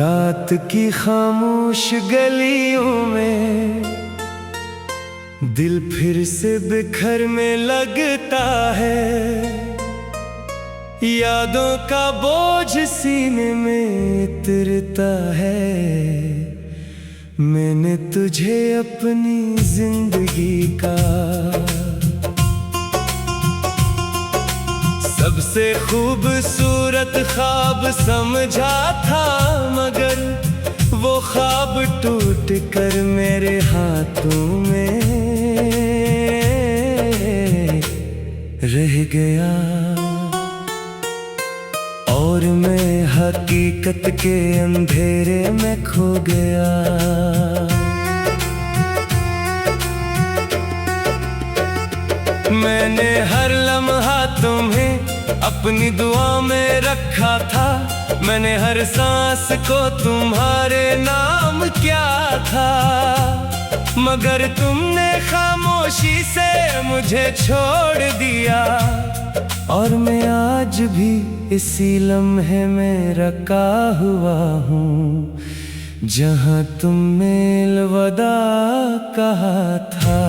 रात की खामोश गलियों में दिल फिर से बिखरने लगता है। यादों का बोझ सीने में उतरता है। मैंने तुझे अपनी जिंदगी का सबसे खूबसूरत ख्वाब समझा था, मगर वो ख्वाब टूट कर मेरे हाथों में रह गया। और मैं हकीकत के अंधेरे में खो गया। मैंने हर लम्हा तुम्हें अपनी दुआ में रखा था। मैंने हर सांस को तुम्हारे नाम किया था, मगर तुमने खामोशी से मुझे छोड़ दिया। और मैं आज भी इसी लम्हे में रखा हुआ हूँ, जहाँ तुमने अलविदा कहा था।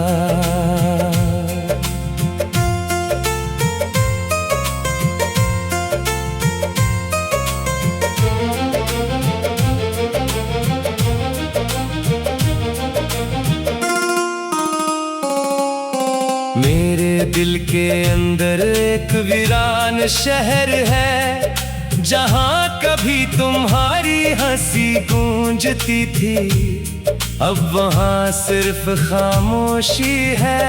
मेरे दिल के अंदर एक वीरान शहर है, जहाँ कभी तुम्हारी हंसी गूंजती थी। अब वहाँ सिर्फ खामोशी है।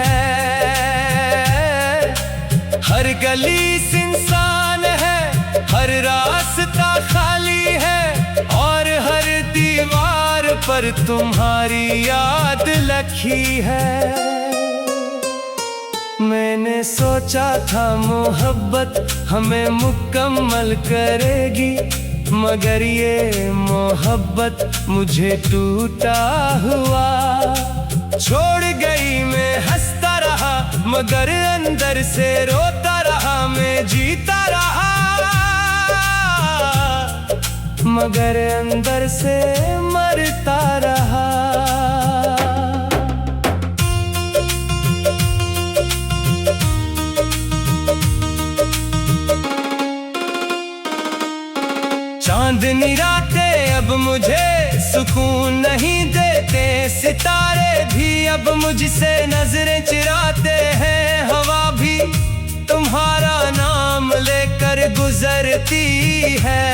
हर गली सुनसान है, हर रास्ता खाली है, और हर दीवार पर तुम्हारी याद लिखी है। मैंने सोचा था मोहब्बत हमें मुकम्मल करेगी, मगर ये मोहब्बत मुझे टूटा हुआ छोड़ गई। मैं हंसता रहा मगर अंदर से रोता रहा। मैं जीता रहा मगर अंदर से मरता रहा। चांदनी रातें अब मुझे सुकून नहीं देते। सितारे भी अब मुझसे नजरें चुराते हैं। हवा भी तुम्हारा नाम लेकर गुजरती है।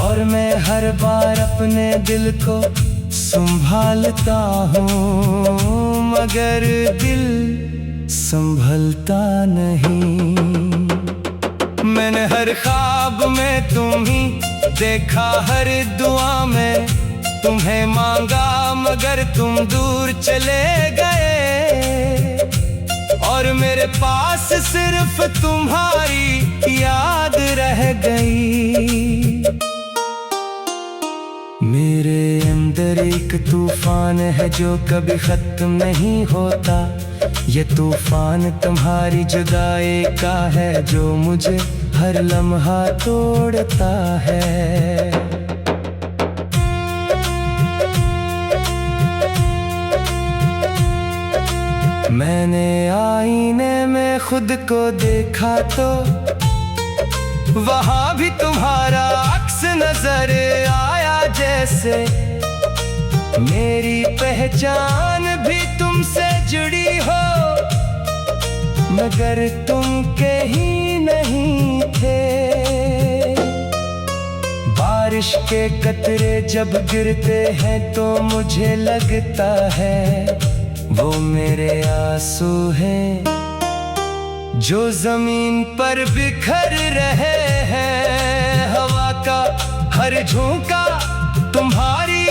और मैं हर बार अपने दिल को संभालता हूँ, मगर दिल संभलता नहीं। मैंने हर ख्वाब में तुम ही देखा, हर दुआ में तुम्हें मांगा, मगर तुम दूर चले गए। और मेरे पास सिर्फ तुम्हारी याद रह गई। मेरे अंदर एक तूफान है जो कभी खत्म नहीं होता। ये तूफान तुम्हारी जुदाई का है, जो मुझे हर लम्हा तोड़ता है। मैंने आईने में खुद को देखा तो वहाँ भी तुम्हारा अक्स नजर आया। जैसे मेरी पहचान भी तुमसे जुड़ी हो, मगर तुम कहीं नहीं थे। बारिश के कतरे जब गिरते हैं तो मुझे लगता है वो मेरे आंसू हैं, जो जमीन पर बिखर रहे हैं। हवा का हर झोंका तुम्हारी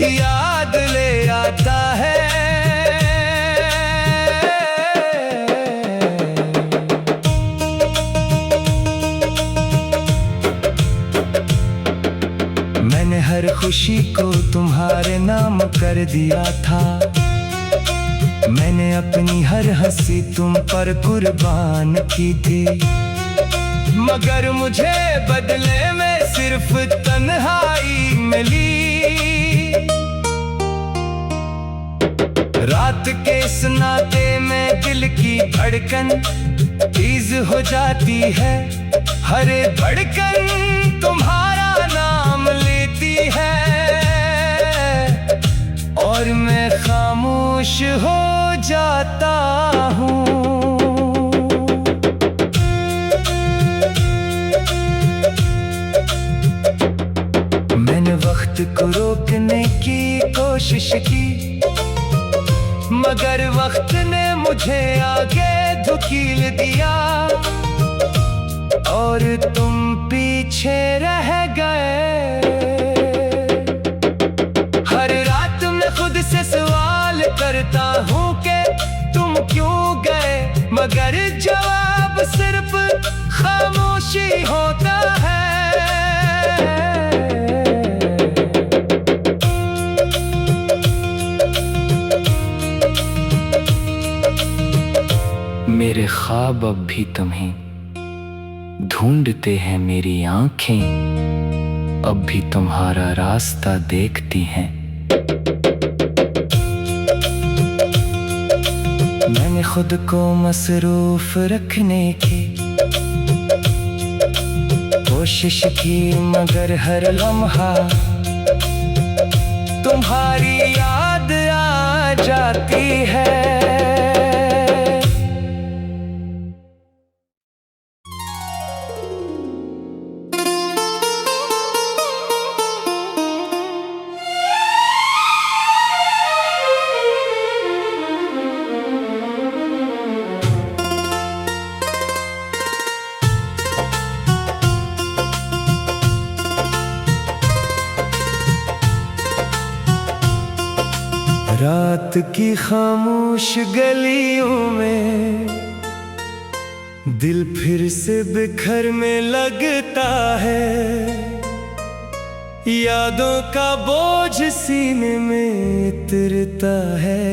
याद ले आता है। मैंने हर खुशी को तुम्हारे नाम कर दिया था। मैंने अपनी हर हंसी तुम पर कुर्बान की थी, मगर मुझे बदले में सिर्फ तन्हाई मिली। रात के सन्नाटे में दिल की धड़कन तेज हो जाती है, हर धड़कन तुम्हारा नाम लेती है, और मैं खामोश हो जाता हूँ। मैंने वक्त को रोकने की कोशिश की, मगर वक्त ने मुझे आगे धुकील दिया, और तुम पीछे रह गए। हर रात मैं खुद से सवाल करता हूँ कि तुम क्यों गए, मगर जवाब सिर्फ खामोशी होता है। मेरे ख्वाब अब भी तुम्हें ढूंढते हैं, मेरी आंखें अब भी तुम्हारा रास्ता देखती हैं। मैंने खुद को मसरूफ रखने की कोशिश की, मगर हर लम्हा तुम्हारी याद आ जाती है। रात की खामोश गलियों में दिल फिर से बिखरने लगता है, यादों का बोझ सीने में उतरता है।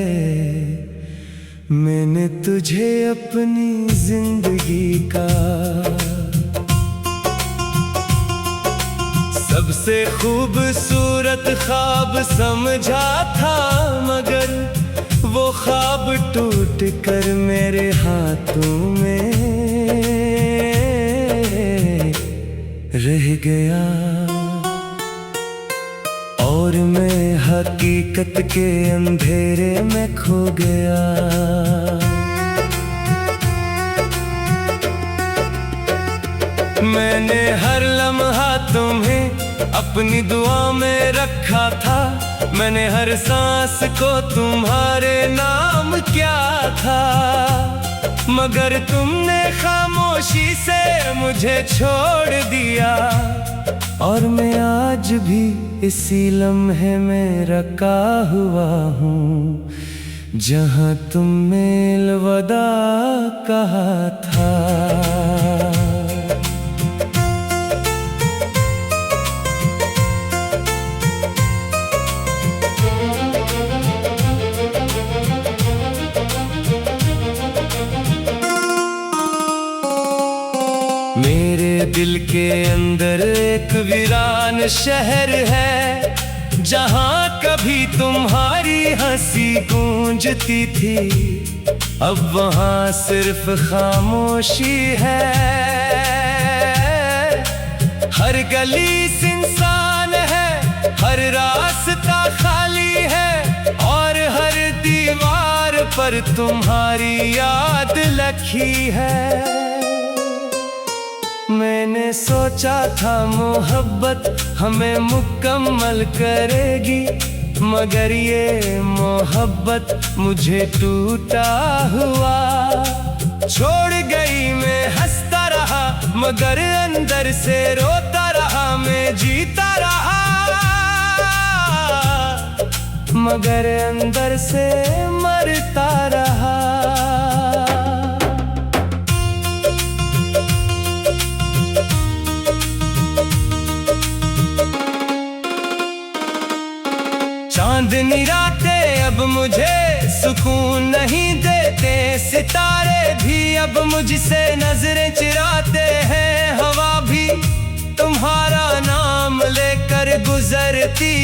मैंने तुझे अपनी जिंदगी का सबसे खूबसूरत ख्वाब समझा था, मगर वो ख्वाब टूट कर मेरे हाथों में रह गया, और मैं हकीकत के अंधेरे में खो गया। मैंने हर लम्हा तुम्हें अपनी दुआ में रखा था, मैंने हर सांस को तुम्हारे नाम किया था, मगर तुमने खामोशी से मुझे छोड़ दिया। और मैं आज भी इसी लम्हे में रखा हुआ हूँ, जहाँ तुमने अलविदा कहा था। मेरे दिल के अंदर एक वीरान शहर है, जहाँ कभी तुम्हारी हंसी गूंजती थी, अब वहाँ सिर्फ खामोशी है। हर गली सुनसान है, हर रास्ता खाली है, और हर दीवार पर तुम्हारी याद लिखी है। मैंने सोचा था मोहब्बत हमें मुकम्मल करेगी, मगर ये मोहब्बत मुझे टूटा हुआ छोड़ गई। मैं हंसता रहा मगर अंदर से रोता रहा, मैं जीता रहा मगर अंदर से मरता रहा। चांदनी रातें अब मुझे सुकून नहीं देते, सितारे भी अब मुझसे नजरें चुराते हैं, हवा भी तुम्हारा नाम लेकर गुजरती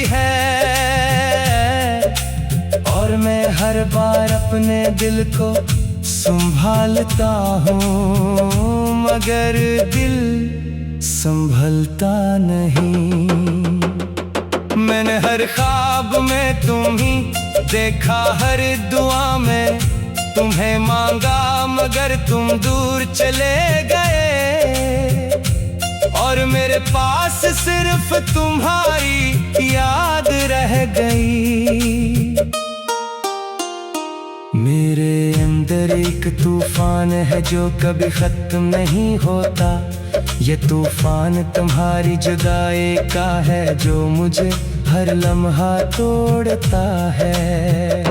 है, और मैं हर बार अपने दिल को संभालता हूँ, मगर दिल संभलता नहीं। मैंने हर ख्वाब में तुम ही देखा, हर दुआ में तुम्हें मांगा, मगर तुम दूर चले गए, और मेरे पास सिर्फ तुम्हारी याद रह गई। मेरे अंदर एक तूफान है जो कभी खत्म नहीं होता, ये तूफान तुम्हारी जुदाई का है जो मुझे हर लम्हा तोड़ता है।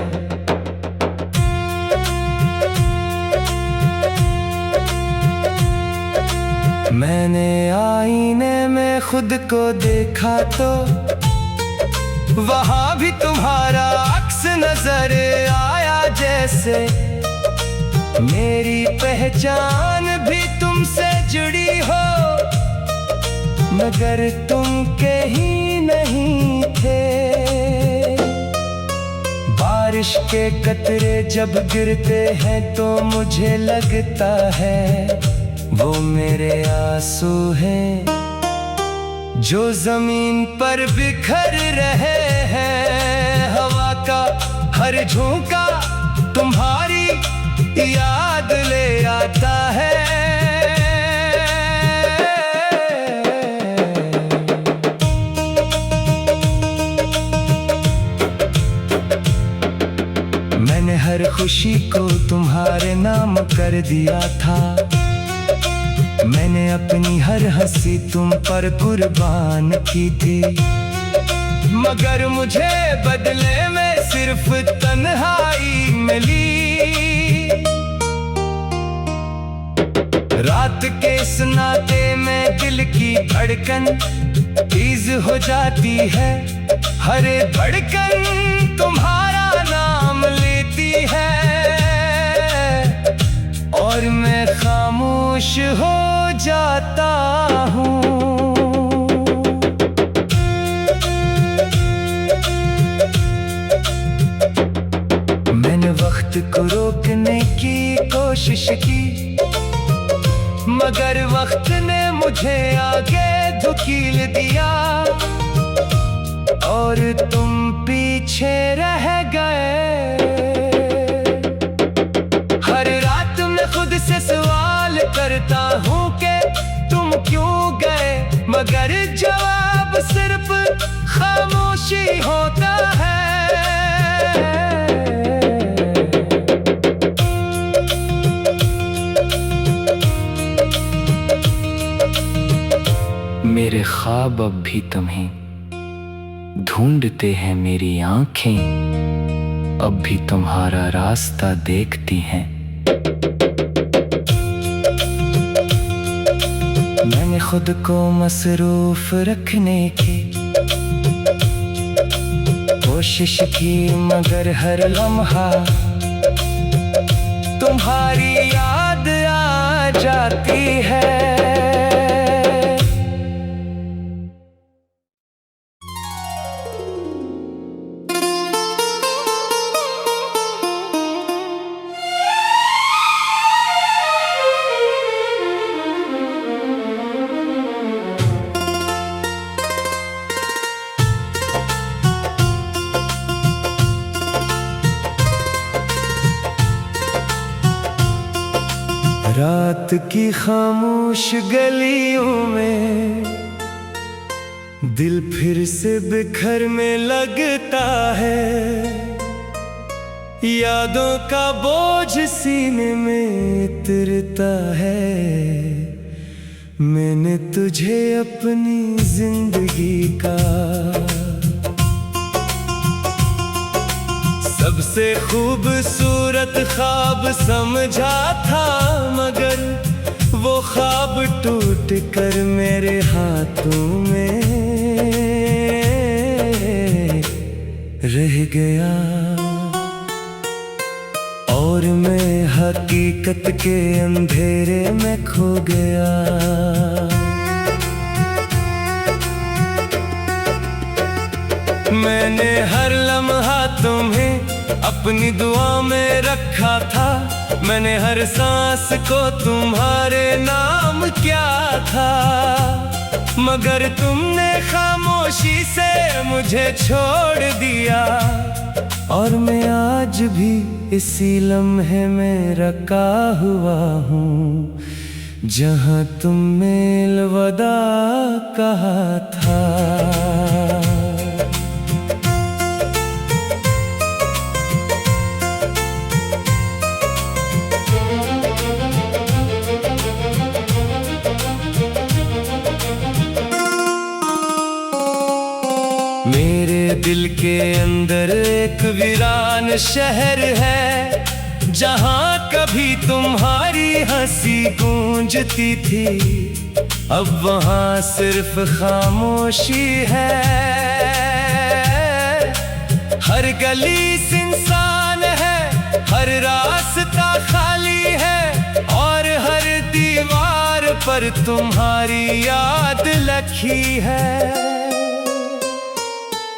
मैंने आईने में खुद को देखा तो वहाँ भी तुम्हारा अक्स नजर आया, जैसे मेरी पहचान भी तुमसे जुड़ी हो, मगर तुम के ही नहीं थे। बारिश के कतरे जब गिरते हैं तो मुझे लगता है वो मेरे आंसू हैं जो जमीन पर बिखर रहे हैं। हवा का हर झोंका तुम्हारी याद ले आता है। मैंने हर खुशी को तुम्हारे नाम कर दिया था, मैंने अपनी हर हंसी तुम पर कुर्बान की थी, मगर मुझे बदले में सिर्फ तन्हाई मिली। रात के इस नाते में दिल की धड़कन तेज हो जाती है, हर धड़कन तुम्हारा नाम लेती है, और मैं खामोश हो जाता हूँ। मैंने वक्त को रोकने की कोशिश की, मगर वक्त ने मुझे आगे धुकील दिया, और तुम पीछे रह गए। हर रात मैं खुद से सवाल करता हूँ कि तुम क्यों गए, मगर जवाब सिर्फ खामोशी होता है। मेरे ख्वाब अब भी तुम्हें ढूंढते हैं, मेरी आंखें अब भी तुम्हारा रास्ता देखती हैं। मैंने खुद को मसरूफ रखने की कोशिश की, मगर हर लम्हा तुम्हारी याद आ जाती है। रात की खामोश गलियों में दिल फिर से बिखरने लगता है, यादों का बोझ सीने में उतरता है। मैंने तुझे अपनी जिंदगी का सबसे खूबसूरत ख्वाब समझा था, मगर वो ख्वाब टूट कर मेरे हाथों में रह गया, और मैं हकीकत के अंधेरे में खो गया। मैंने हर लम्हा तुम्हें अपनी दुआ में रखा था, मैंने हर सांस को तुम्हारे नाम किया था, मगर तुमने खामोशी से मुझे छोड़ दिया। और मैं आज भी इसी लम्हे में रखा हुआ हूँ जहाँ तुमने अलविदा कहा था। मेरे दिल के अंदर एक वीरान शहर है, जहाँ कभी तुम्हारी हंसी गूंजती थी, अब वहाँ सिर्फ खामोशी है। हर गली सुनसान है, हर रास्ता खाली है, और हर दीवार पर तुम्हारी याद लिखी है।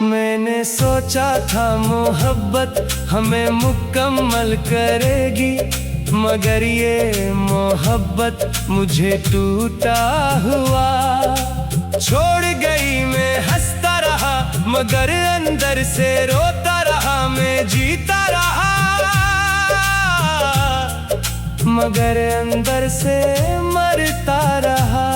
मैंने सोचा था मोहब्बत हमें मुकम्मल करेगी, मगर ये मोहब्बत मुझे टूटा हुआ छोड़ गई। मैं हंसता रहा मगर अंदर से रोता रहा, मैं जीता रहा मगर अंदर से मरता रहा।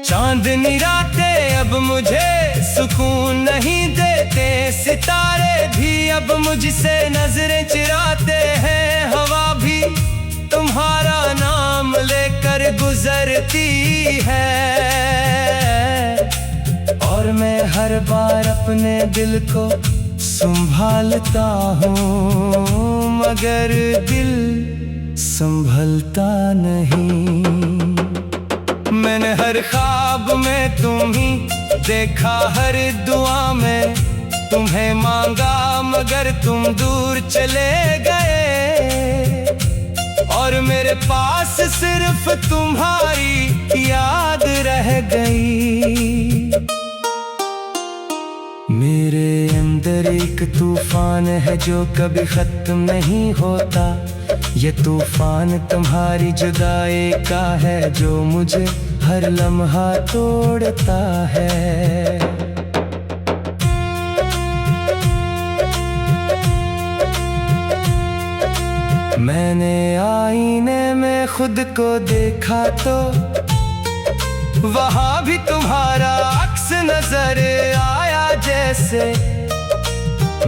चांदनी रातें अब मुझे सुकून नहीं देते, सितारे भी अब मुझसे नजरें चुराते हैं, हवा भी तुम्हारा नाम लेकर गुजरती है। और मैं हर बार अपने दिल को संभालता हूँ, मगर दिल संभलता नहीं। मैंने हर ख्वाब में तुम ही देखा, हर दुआ में तुम्हें मांगा, मगर तुम दूर चले गए, और मेरे पास सिर्फ तुम्हारी याद रह गई। मेरे अंदर एक तूफान है जो कभी खत्म नहीं होता, ये तूफान तुम्हारी जुदाई का है जो मुझे हर लम्हा तोड़ता है। मैंने आईने में खुद को देखा तो वहाँ भी तुम्हारा अक्स नजर आया, जैसे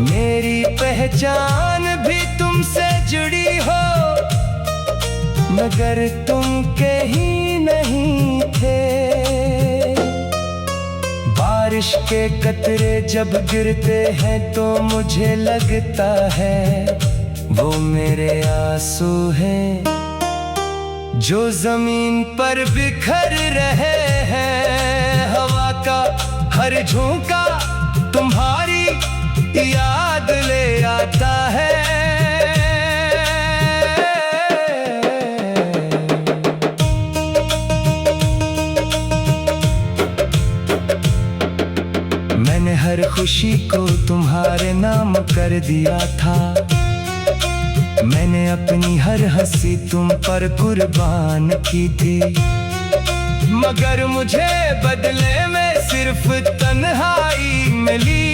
मेरी पहचान भी तुमसे जुड़ी हो, मगर तुम कहीं नहीं थे। बारिश के कतरे जब गिरते हैं तो मुझे लगता है वो मेरे आंसू हैं जो जमीन पर बिखर रहे हैं। हवा का हर झोंका तुम्हारी याद ले आता है। मैंने हर खुशी को तुम्हारे नाम कर दिया था, मैंने अपनी हर हंसी तुम पर कुर्बान की थी, मगर मुझे बदले में सिर्फ तन्हाई मिली।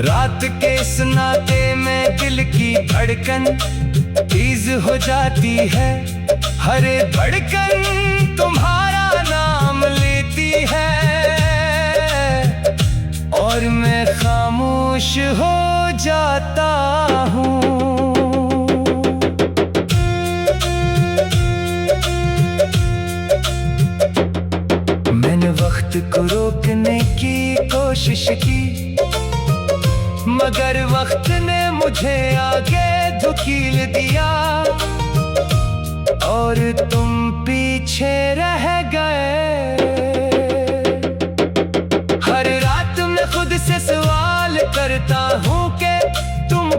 रात के इस नाते में दिल की धड़कन तेज हो जाती है, हर धड़कन तुम्हारा नाम लेती है, और मैं खामोश हो जाता हूँ। मैंने वक्त को रोकने की कोशिश की, मगर वक्त ने मुझे आगे धकेल दिया, और तुम पीछे रह गए। हर रात मैं खुद से सवाल करता हूँ कि तुम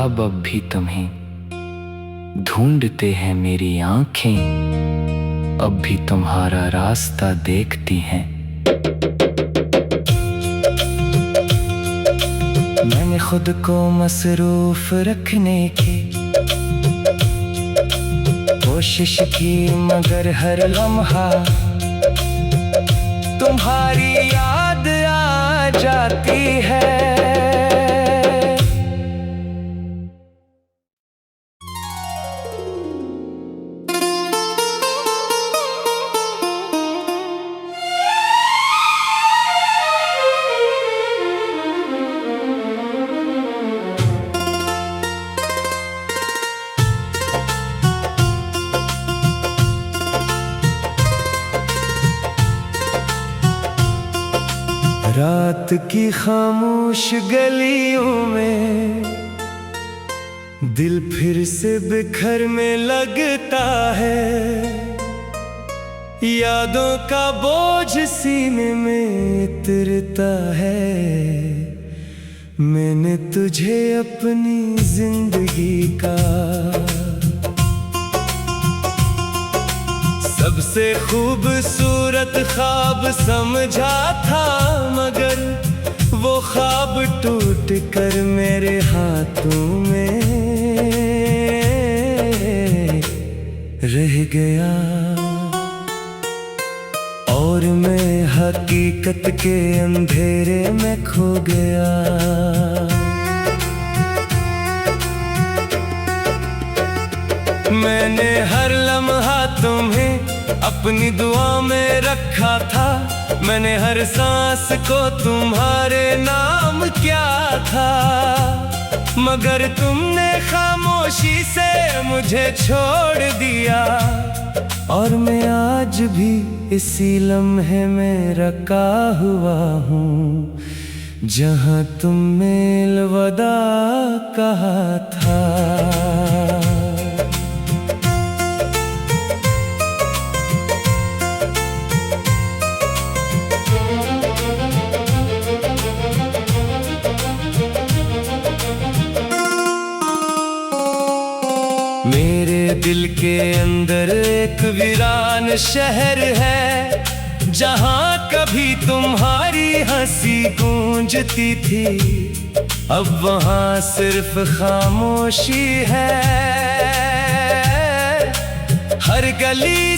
ख्वाब अब भी तुम्हें ढूंढते हैं, मेरी आंखें अब भी तुम्हारा रास्ता देखती हैं। मैंने खुद को मसरूफ रखने की कोशिश की, मगर हर लम्हा तुम्हारी याद आ जाती है। रात की खामोश गलियों में दिल फिर से बिखरने लगता है। यादों का बोझ सीने में उतरता है। मैंने तुझे अपनी जिंदगी का सबसे खूबसूरत ख्वाब समझा था, मगर वो ख्वाब टूट कर मेरे हाथों में रह गया। और मैं हकीकत के अंधेरे में खो गया। मैंने हर लम्हा तुम्हें अपनी दुआ में रखा था। मैंने हर सांस को तुम्हारे नाम किया था, मगर तुमने खामोशी से मुझे छोड़ दिया। और मैं आज भी इसी लम्हे में रखा हुआ हूँ, जहाँ तुमने अलविदा कहा था। मेरे दिल के अंदर एक वीरान शहर है, जहाँ कभी तुम्हारी हंसी गूंजती थी। अब वहाँ सिर्फ खामोशी है। हर गली